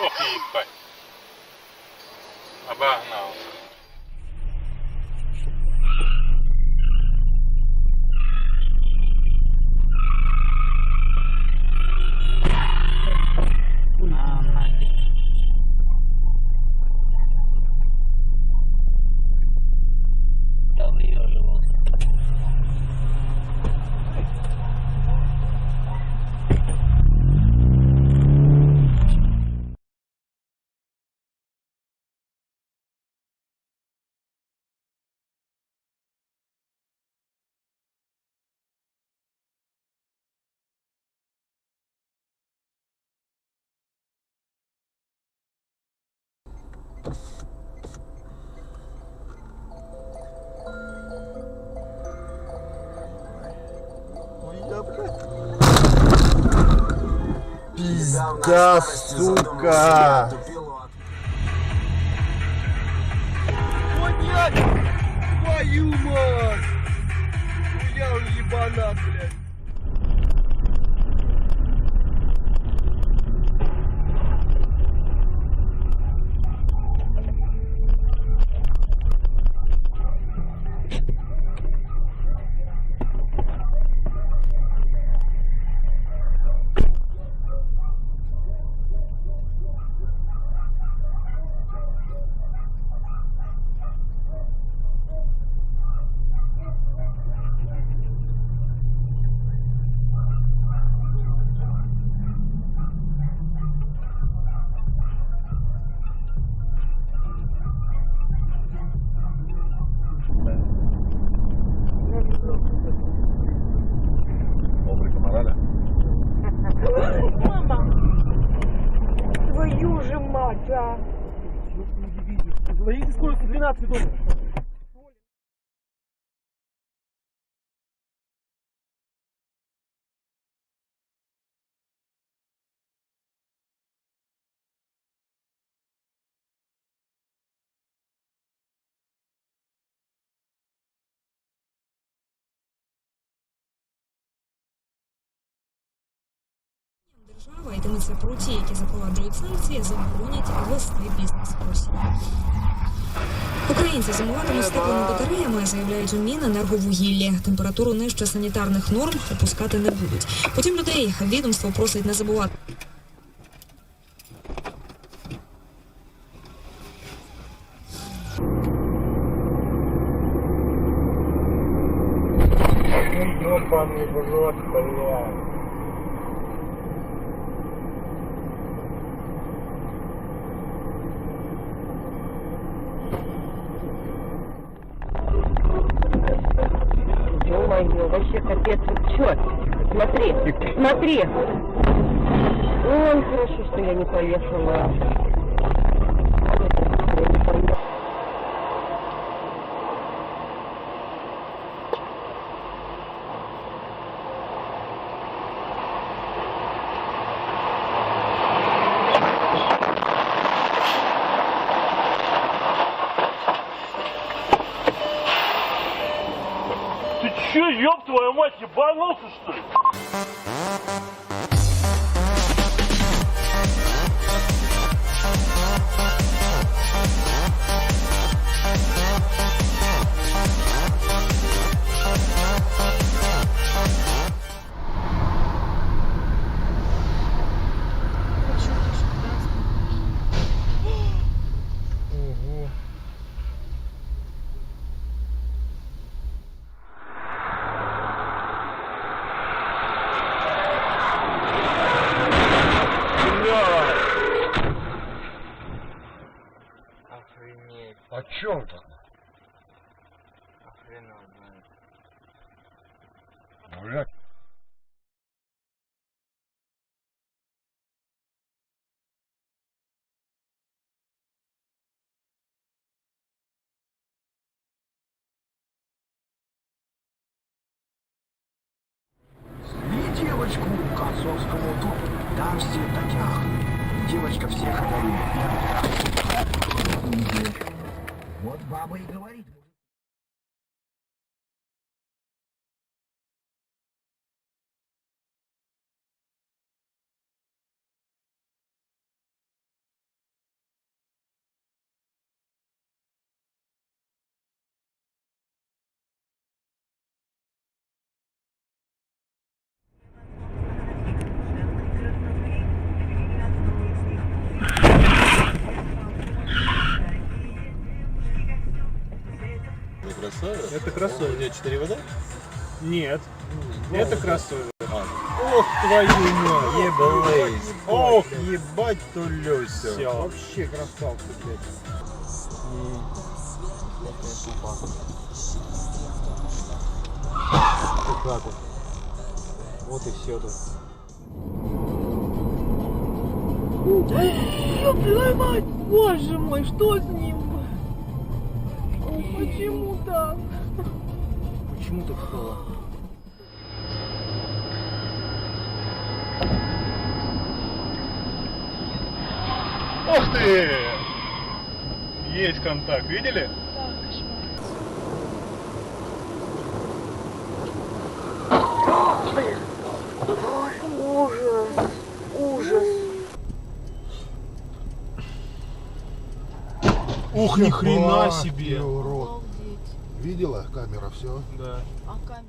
Ох, їбать. Обогнал. Пизда, сука! Ой, блядь! Твою мать! Я ебанат, блядь! Обрика морали? Мама! Твою же мать, а! Ловите скорость 12 дома. Держава йтиметься про ті, які запроваджують санкції, заборонять вести бізнес в Росії. Українці зимуватимуть з теплими батареями, заявляють у Міненерговугіллі. Температуру нижче санітарних норм опускати не будуть. Потім людей відомство просить не забувати. Ёбаный в рот, блядь. Ё-моё, вообще капец, чё? Смотри, смотри! Ой, хорошо, что я не поехала. Ты чё, ёб твою мать, ебанулся, что ли? Ого. Охренеть. О чем так? Охренеть, блядь. Блядь. И девочку к отцовскому дому. Там все так ахли. Девочка всех одарила. Вот баба и говорит. кроссовер? Это кроссовер. У тебя 4 вода? Нет. Это кроссовер. Ох, твою мать! Еблейз! Ох, ебать тулюсю! Все. Вообще красавцы, блядь. Вот и все тут. Твою мать, боже мой, что с ним? Почему так? Почему так стало? Ух ты! Есть контакт, видели? Ужас, ужас. Ух, ни хрена себе! Урод. Видела камера, все? Да. А камера?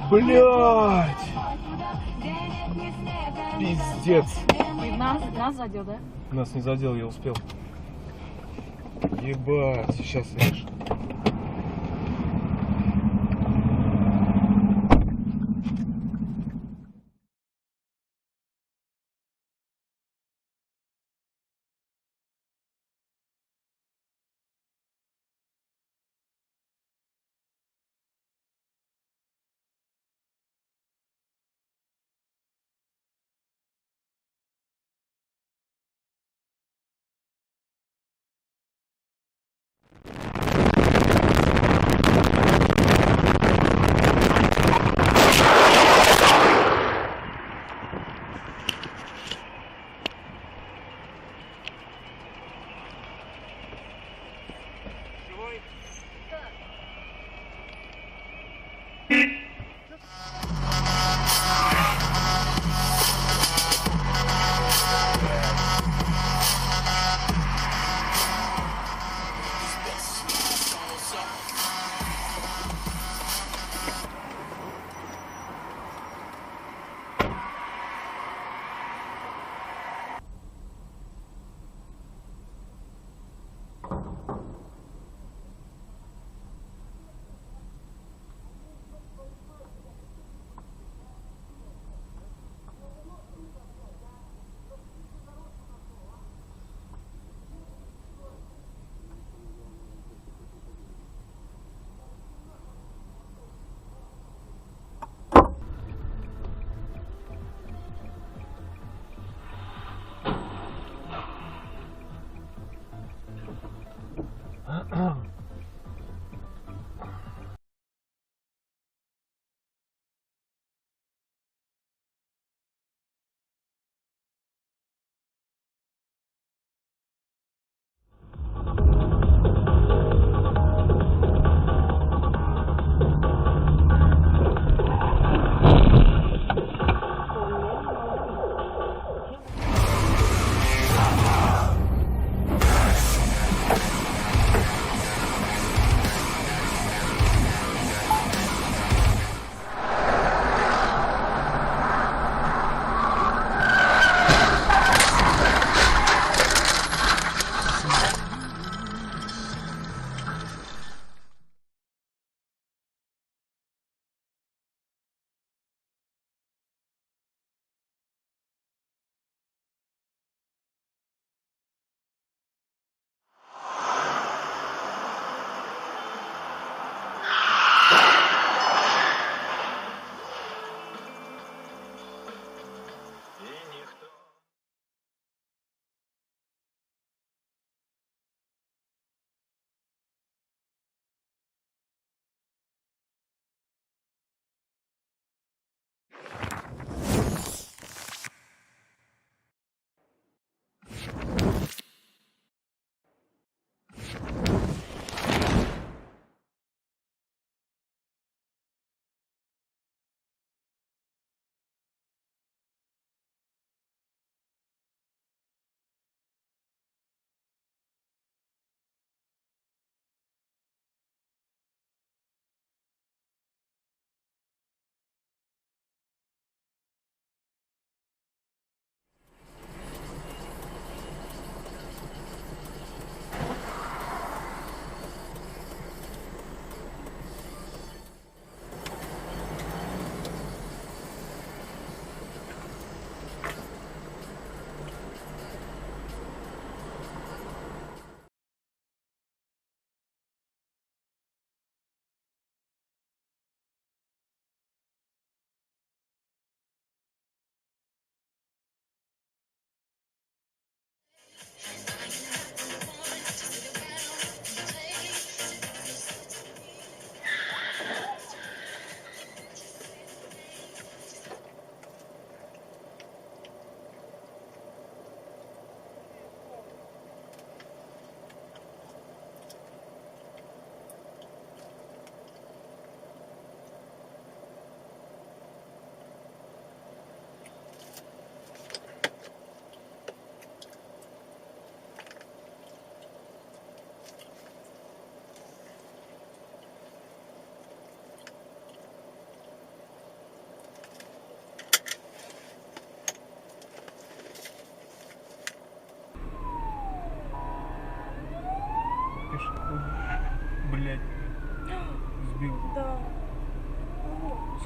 Блять! Пиздец! Нас задел, да? Нас не задел, я успел. Ебать, сейчас видишь.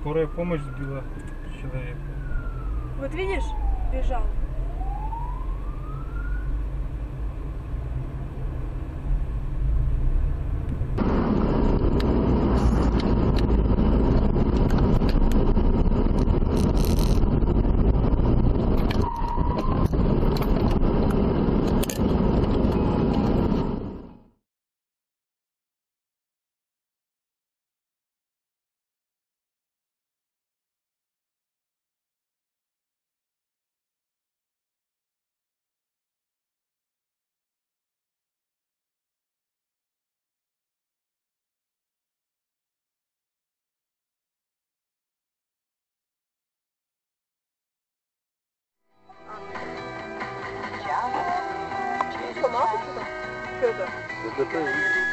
Скорая помощь сбила человека. Вот видишь, бежал. ДТП.